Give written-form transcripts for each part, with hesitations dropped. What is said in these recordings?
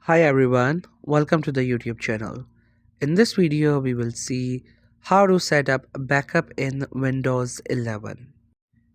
Hi everyone, welcome to the YouTube channel. In this video, we will see how to set up a backup in Windows 11.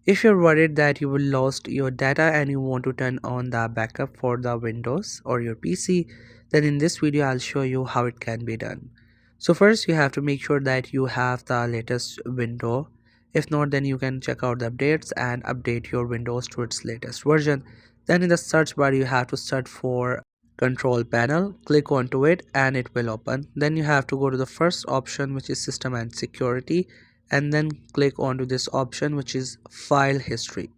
If you're worried that you will lost your data and you want to turn on the backup for the Windows or your PC, then in this video I'll show you how it can be done. So first you have to make sure that you have the latest window. If not, then you can check out the updates and update your Windows to its latest version. Then in the search bar you have to search for control panel, click onto it and it will open. Then you have to go to the first option, which is system and security, and then click onto this option, which is file history.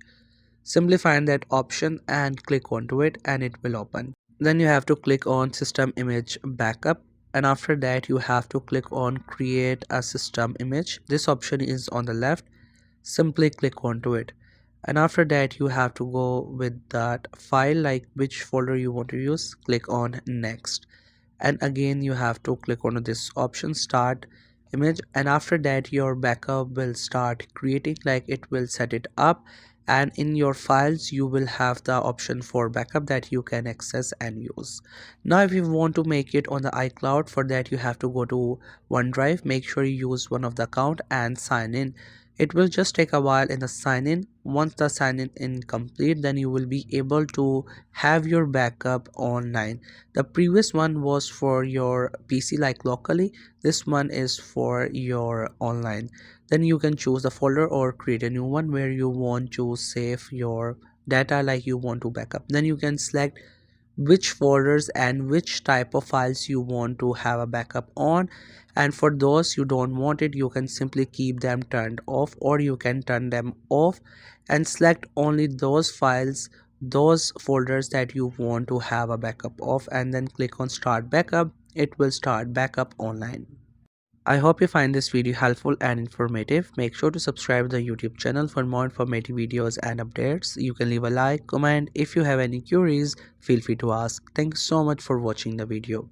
Simply find that option and click onto it and it will open. Then you have to click on system image backup, and after that you have to click on create a system image. This option is on the left. Simply click onto it, and after that you have to go with that file, like which folder you want to use. Click on next, and again you have to click on this option start image, and after that your backup will start creating, like it will set it up, and in your files you will have the option for backup that you can access and use. Now if you want to make it on the iCloud, for that you have to go to OneDrive. Make sure you use one of the account and sign in. It will just take a while in the sign in. Once the sign in complete, then you will be able to have your backup online. The previous one was for your PC, like locally. This one is for your online. Then you can choose a folder or create a new one where you want to save your data, like you want to backup. Then you can select which folders and which type of files you want to have a backup on, and for those you don't want it, you can simply keep them turned off, or you can turn them off and select only those files, those folders that you want to have a backup of, and then click on start backup. It will start backup online. I hope you find this video helpful and informative. Make sure to subscribe to the YouTube channel for more informative videos and updates. You can leave a like, comment. If you have any queries, feel free to ask. Thanks so much for watching the video.